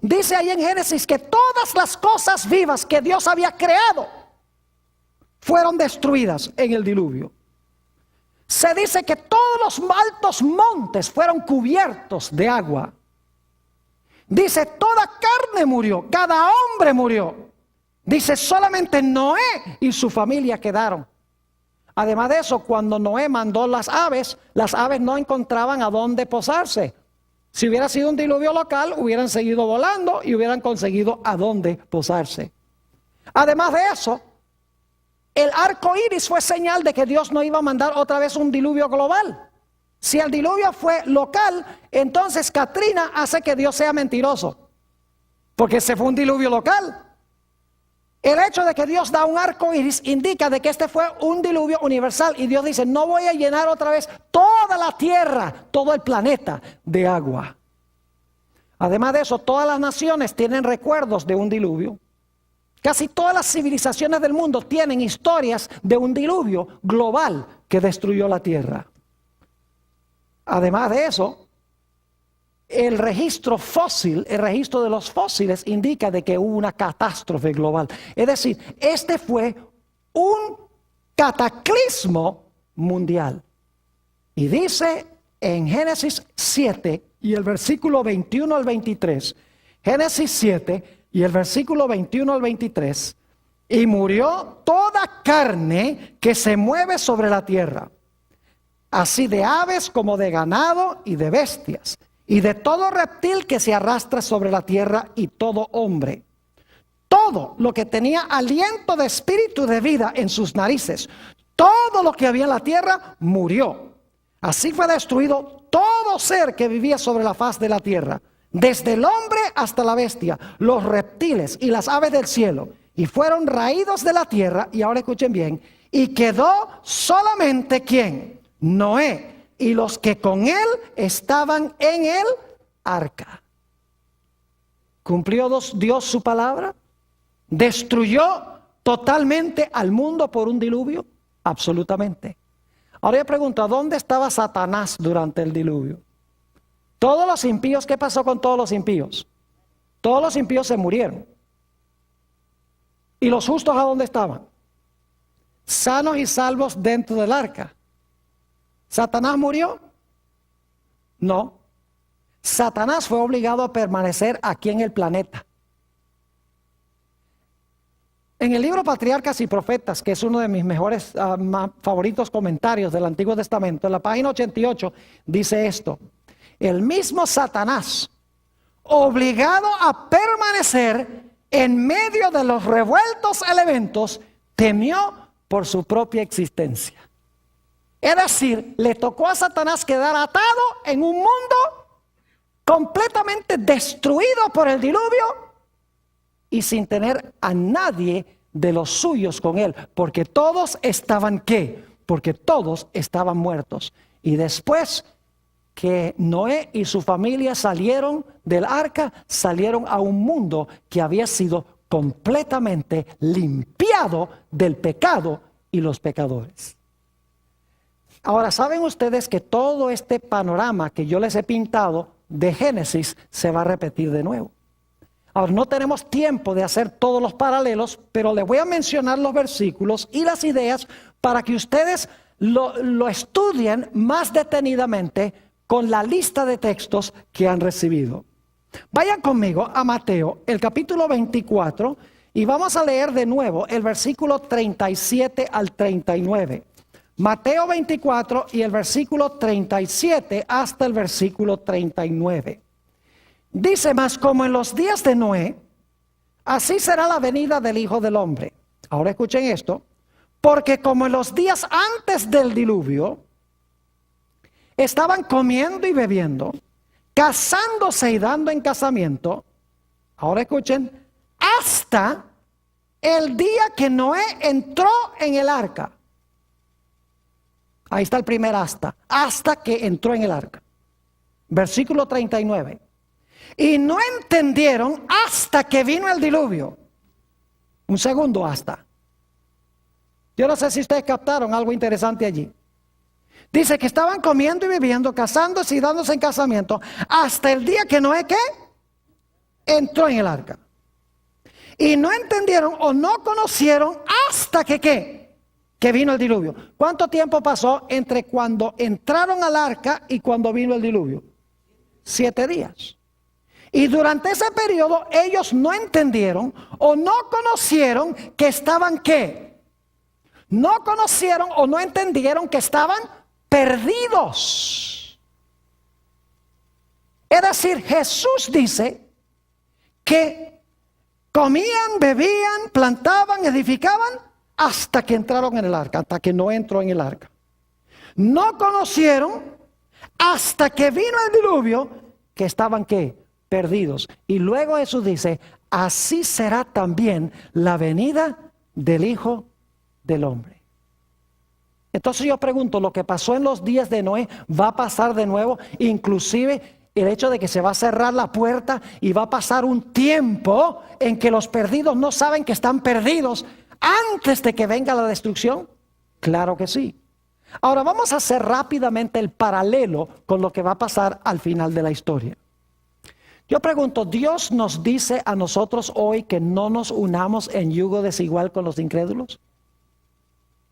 Dice ahí en Génesis que todas las cosas vivas que Dios había creado fueron destruidas en el diluvio. Se dice que todos los altos montes fueron cubiertos de agua. Dice, toda carne murió, cada hombre murió. Dice, solamente Noé y su familia quedaron. Además de eso, cuando Noé mandó las aves no encontraban a dónde posarse. Si hubiera sido un diluvio local, hubieran seguido volando y hubieran conseguido a dónde posarse. Además de eso, el arco iris fue señal de que Dios no iba a mandar otra vez un diluvio global. Si el diluvio fue local, entonces Katrina hace que Dios sea mentiroso, porque ese fue un diluvio local. El hecho de que Dios da un arco iris indica de que este fue un diluvio universal, y Dios dice, no voy a llenar otra vez toda la tierra, todo el planeta de agua. Además de eso, todas las naciones tienen recuerdos de un diluvio. Casi todas las civilizaciones del mundo tienen historias de un diluvio global que destruyó la tierra. Además de eso, el registro fósil, el registro de los fósiles indica de que hubo una catástrofe global. Es decir, este fue un cataclismo mundial. Y dice en Génesis 7 y el versículo 21 al 23, Génesis 7 y el versículo 21 al 23, y murió toda carne que se mueve sobre la tierra, así de aves como de ganado y de bestias, y de todo reptil que se arrastra sobre la tierra, y todo hombre. Todo lo que tenía aliento de espíritu de vida en sus narices, todo lo que había en la tierra murió. Así fue destruido todo ser que vivía sobre la faz de la tierra, desde el hombre hasta la bestia, los reptiles y las aves del cielo, y fueron raídos de la tierra. Y ahora escuchen bien, y quedó solamente ¿quién? Noé y los que con él estaban en el arca. ¿Cumplió Dios su palabra? ¿Destruyó totalmente al mundo por un diluvio? Absolutamente. Ahora yo pregunto, ¿dónde estaba Satanás durante el diluvio? Todos los impíos, ¿qué pasó con todos los impíos? Todos los impíos se murieron. ¿Y los justos a dónde estaban? Sanos y salvos dentro del arca. ¿Satanás murió? No. Satanás fue obligado a permanecer aquí en el planeta. En el libro Patriarcas y Profetas, que es uno de mis mejores favoritos comentarios del Antiguo Testamento, en la página 88 dice esto: el mismo Satanás, obligado a permanecer en medio de los revueltos elementos, temió por su propia existencia. Es decir, le tocó a Satanás quedar atado en un mundo completamente destruido por el diluvio y sin tener a nadie de los suyos con él, porque todos estaban ¿qué? Porque todos estaban muertos. Y después que Noé y su familia salieron del arca, salieron a un mundo que había sido completamente limpiado del pecado y los pecadores. Ahora, ¿saben ustedes que todo este panorama que yo les he pintado de Génesis se va a repetir de nuevo? Ahora, no tenemos tiempo de hacer todos los paralelos, pero les voy a mencionar los versículos y las ideas para que ustedes lo estudien más detenidamente con la lista de textos que han recibido. Vayan conmigo a Mateo, el capítulo 24, y vamos a leer de nuevo el versículo 37 al 39. Mateo 24 y el versículo 37 hasta el versículo 39. Dice: mas como en los días de Noé, así será la venida del Hijo del Hombre. Ahora escuchen esto. Porque como en los días antes del diluvio, estaban comiendo y bebiendo, casándose y dando en casamiento. Ahora escuchen, hasta el día que Noé entró en el arca. Ahí está el primer hasta que entró en el arca. Versículo 39. Y no entendieron hasta que vino el diluvio. Un segundo hasta. Yo no sé si ustedes captaron algo interesante allí. Dice que estaban comiendo y bebiendo, casándose y dándose en casamiento, hasta el día que Noé, ¿qué? Entró en el arca. Y no entendieron o no conocieron hasta que, ¿qué? Que vino el diluvio. ¿Cuánto tiempo pasó entre cuando entraron al arca y cuando vino el diluvio? 7 días. Y durante ese periodo ellos no entendieron o no conocieron que estaban, ¿qué? No conocieron o no entendieron que estaban perdidos. Es decir, Jesús dice que comían, bebían, plantaban, edificaban hasta que entraron en el arca, hasta que no entró en el arca. No conocieron hasta que vino el diluvio que estaban, ¿qué? Perdidos. Y luego Jesús dice: así será también la venida del Hijo del Hombre. Entonces yo pregunto, ¿lo que pasó en los días de Noé va a pasar de nuevo? Inclusive el hecho de que se va a cerrar la puerta y va a pasar un tiempo en que los perdidos no saben que están perdidos antes de que venga la destrucción. Claro que sí. Ahora vamos a hacer rápidamente el paralelo con lo que va a pasar al final de la historia. Yo pregunto, ¿Dios nos dice a nosotros hoy que no nos unamos en yugo desigual con los incrédulos?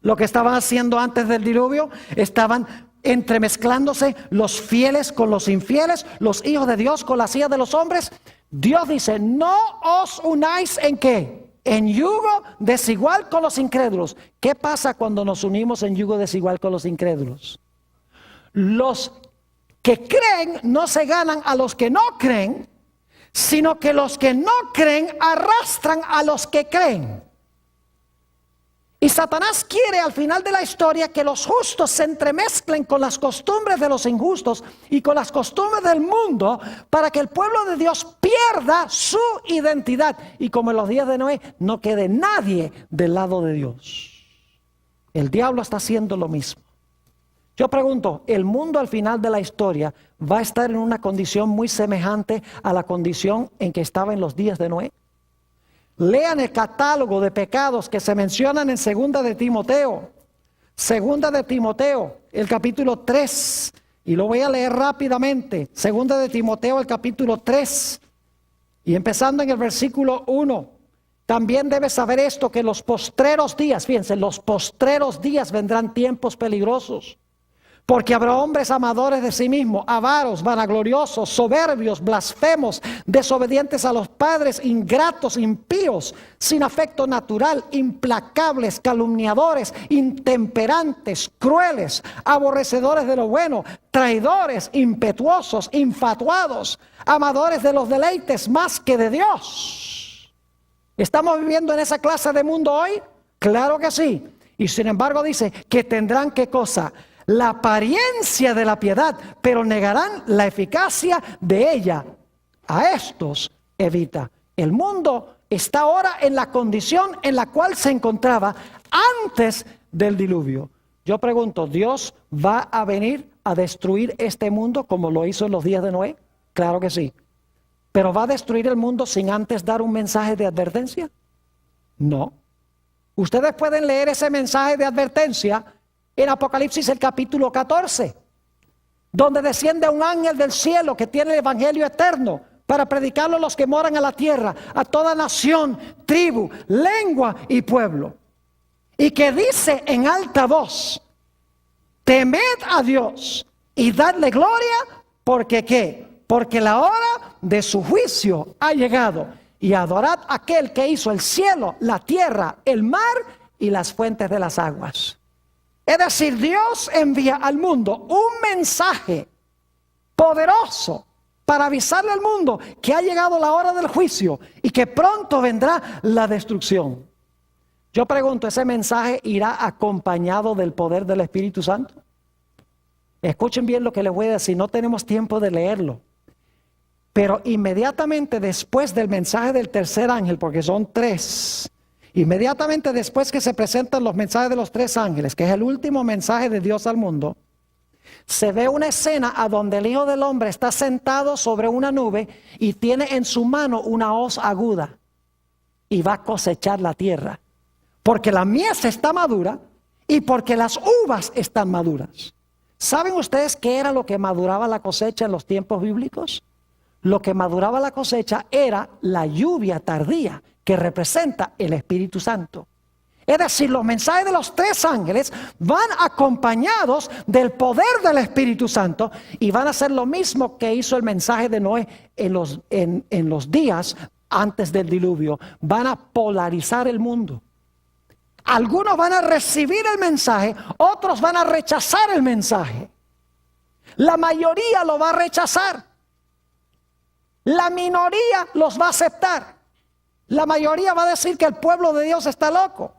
Lo que estaban haciendo antes del diluvio, estaban entremezclándose los fieles con los infieles, los hijos de Dios con las hijas de los hombres. Dios dice: no os unáis ¿en qué? En yugo desigual con los incrédulos. ¿Qué pasa cuando nos unimos en yugo desigual con los incrédulos? Los que creen no se ganan a los que no creen, sino que los que no creen arrastran a los que creen. Y Satanás quiere al final de la historia que los justos se entremezclen con las costumbres de los injustos y con las costumbres del mundo, para que el pueblo de Dios pierda su identidad. Y como en los días de Noé, no quede nadie del lado de Dios. El diablo está haciendo lo mismo. Yo pregunto, ¿el mundo al final de la historia va a estar en una condición muy semejante a la condición en que estaba en los días de Noé? Lean el catálogo de pecados que se mencionan en Segunda de Timoteo. Segunda de Timoteo, el capítulo 3. Y lo voy a leer rápidamente. Segunda de Timoteo, el capítulo 3. Y empezando en el versículo 1. También debes saber esto, que en los postreros días, fíjense, en los postreros días vendrán tiempos peligrosos. Porque habrá hombres amadores de sí mismos, avaros, vanagloriosos, soberbios, blasfemos, desobedientes a los padres, ingratos, impíos, sin afecto natural, implacables, calumniadores, intemperantes, crueles, aborrecedores de lo bueno, traidores, impetuosos, infatuados, amadores de los deleites más que de Dios. ¿Estamos viviendo en esa clase de mundo hoy? Claro que sí. Y sin embargo dice que tendrán, ¿qué cosa? La apariencia de la piedad, pero negarán la eficacia de ella. A estos evita. El mundo está ahora en la condición en la cual se encontraba antes del diluvio. Yo pregunto, ¿Dios va a venir a destruir este mundo como lo hizo en los días de Noé? Claro que sí. ¿Pero va a destruir el mundo sin antes dar un mensaje de advertencia? No. Ustedes pueden leer ese mensaje de advertencia en Apocalipsis el capítulo 14, donde desciende un ángel del cielo que tiene el evangelio eterno para predicarlo a los que moran en la tierra, a toda nación, tribu, lengua y pueblo. Y que dice en alta voz: temed a Dios y dadle gloria, porque ¿qué? Porque la hora de su juicio ha llegado. Y adorad a aquel que hizo el cielo, la tierra, el mar y las fuentes de las aguas. Es decir, Dios envía al mundo un mensaje poderoso para avisarle al mundo que ha llegado la hora del juicio y que pronto vendrá la destrucción. Yo pregunto, ¿ese mensaje irá acompañado del poder del Espíritu Santo? Escuchen bien lo que les voy a decir, no tenemos tiempo de leerlo. Pero inmediatamente después del mensaje del tercer ángel, porque son 3, inmediatamente después que se presentan los mensajes de los 3 ángeles, que es el último mensaje de Dios al mundo, se ve una escena a donde el Hijo del Hombre está sentado sobre una nube y tiene en su mano una hoz aguda y va a cosechar la tierra, porque la mies está madura y porque las uvas están maduras. ¿Saben ustedes qué era lo que maduraba la cosecha en los tiempos bíblicos? Lo que maduraba la cosecha era la lluvia tardía, que representa el Espíritu Santo. Es decir, los mensajes de los 3 ángeles van acompañados del poder del Espíritu Santo y van a hacer lo mismo que hizo el mensaje de Noé en los días antes del diluvio. Van a polarizar el mundo. Algunos van a recibir el mensaje, otros van a rechazar el mensaje. La mayoría lo va a rechazar. La minoría los va a aceptar. La mayoría va a decir que el pueblo de Dios está loco.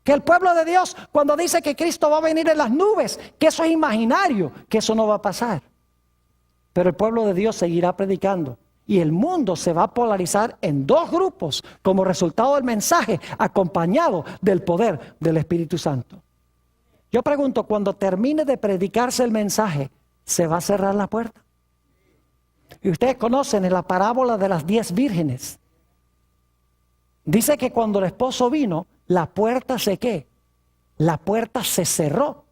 Que el pueblo de Dios, cuando dice que Cristo va a venir en las nubes, que eso es imaginario, que eso no va a pasar. Pero el pueblo de Dios seguirá predicando. Y el mundo se va a polarizar en 2 grupos como resultado del mensaje acompañado del poder del Espíritu Santo. Yo pregunto, cuando termine de predicarse el mensaje, ¿se va a cerrar la puerta? Y ustedes conocen en la parábola de las 10 vírgenes. Dice que cuando el esposo vino, la puerta se ¿qué? La puerta se cerró.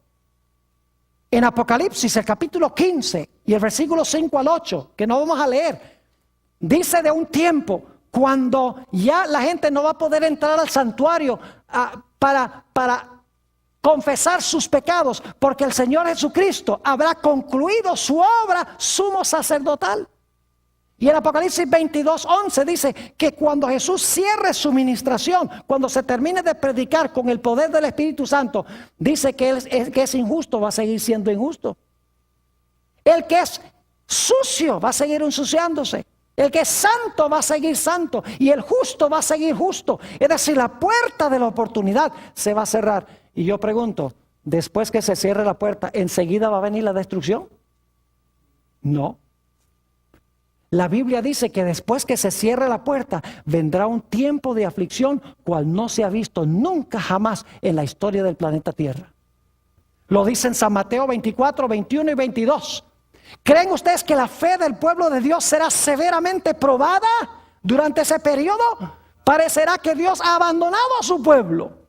En Apocalipsis, el capítulo 15 y el versículo 5 al 8, que no vamos a leer, dice de un tiempo cuando ya la gente no va a poder entrar al santuario para confesar sus pecados, porque el Señor Jesucristo habrá concluido su obra sumo sacerdotal. Y en Apocalipsis 22:11 dice que cuando Jesús cierre su ministración, cuando se termine de predicar con el poder del Espíritu Santo, dice que el que es injusto va a seguir siendo injusto. El que es sucio va a seguir ensuciándose. El que es santo va a seguir santo. Y el justo va a seguir justo. Es decir, la puerta de la oportunidad se va a cerrar. Y yo pregunto, después que se cierre la puerta, ¿enseguida va a venir la destrucción? No. La Biblia dice que después que se cierre la puerta, vendrá un tiempo de aflicción cual no se ha visto nunca jamás en la historia del planeta Tierra. Lo dice en San Mateo 24, 21 y 22. ¿Creen ustedes que la fe del pueblo de Dios será severamente probada durante ese periodo? Parecerá que Dios ha abandonado a su pueblo.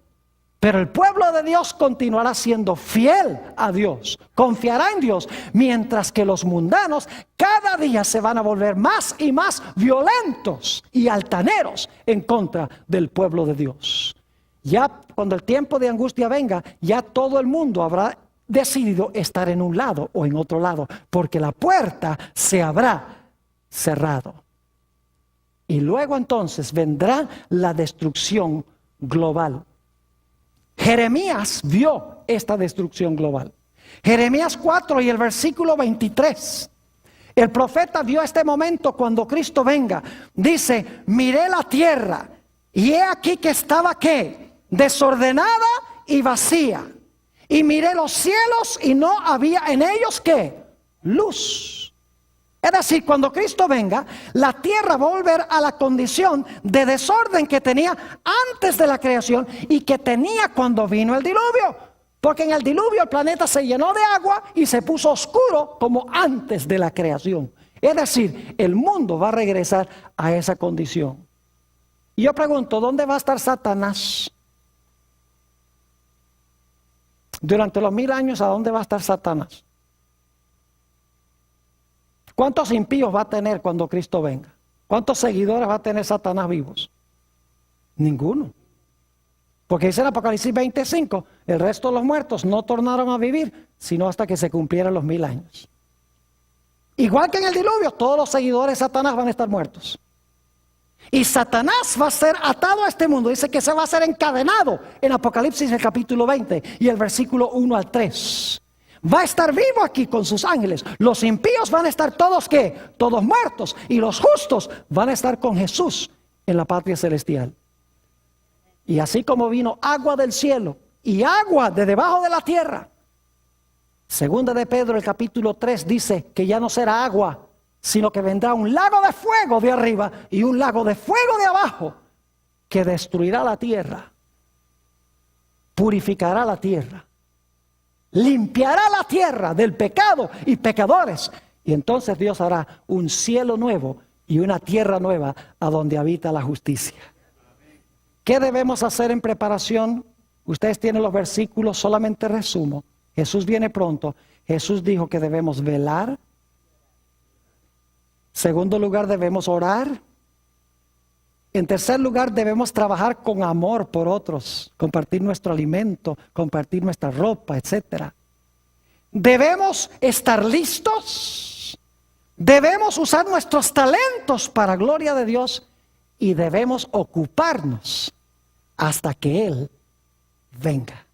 Pero el pueblo de Dios continuará siendo fiel a Dios, confiará en Dios, mientras que los mundanos cada día se van a volver más y más violentos y altaneros en contra del pueblo de Dios. Ya cuando el tiempo de angustia venga, ya todo el mundo habrá decidido estar en un lado o en otro lado, porque la puerta se habrá cerrado. Y luego entonces vendrá la destrucción global. Jeremías vio esta destrucción global. Jeremías 4 y el versículo 23. El profeta vio este momento cuando Cristo venga. Dice, miré la tierra y he aquí que estaba ¿qué? Desordenada y vacía. Y miré los cielos y no había en ellos ¿qué? Luz. Es decir, cuando Cristo venga, la tierra va a volver a la condición de desorden que tenía antes de la creación y que tenía cuando vino el diluvio. Porque en el diluvio el planeta se llenó de agua y se puso oscuro como antes de la creación. Es decir, el mundo va a regresar a esa condición. Y yo pregunto, ¿dónde va a estar Satanás? Durante los 1000 años, ¿a dónde va a estar Satanás? ¿Cuántos impíos va a tener cuando Cristo venga? ¿Cuántos seguidores va a tener Satanás vivos? Ninguno. Porque dice en Apocalipsis 25, el resto de los muertos no tornaron a vivir, sino hasta que se cumplieran los 1000 años. Igual que en el diluvio, todos los seguidores de Satanás van a estar muertos. Y Satanás va a ser atado a este mundo. Dice que se va a ser encadenado en Apocalipsis el capítulo 20 y el versículo 1 al 3. Va a estar vivo aquí con sus ángeles. Los impíos van a estar todos, ¿qué? Todos muertos. Y los justos van a estar con Jesús en la patria celestial. Y así como vino agua del cielo y agua de debajo de la tierra. Segunda de Pedro, el capítulo 3 dice que ya no será agua, sino que vendrá un lago de fuego de arriba y un lago de fuego de abajo que destruirá la tierra, purificará la tierra, limpiará la tierra del pecado y pecadores. Y entonces Dios hará un cielo nuevo y una tierra nueva a donde habita la justicia. ¿Qué debemos hacer en preparación? Ustedes tienen los versículos, solamente resumo. Jesús viene pronto. Jesús dijo que debemos velar. Segundo lugar, debemos orar. En tercer lugar, debemos trabajar con amor por otros, compartir nuestro alimento, compartir nuestra ropa, etc. Debemos estar listos. Debemos usar nuestros talentos para gloria de Dios y debemos ocuparnos hasta que Él venga.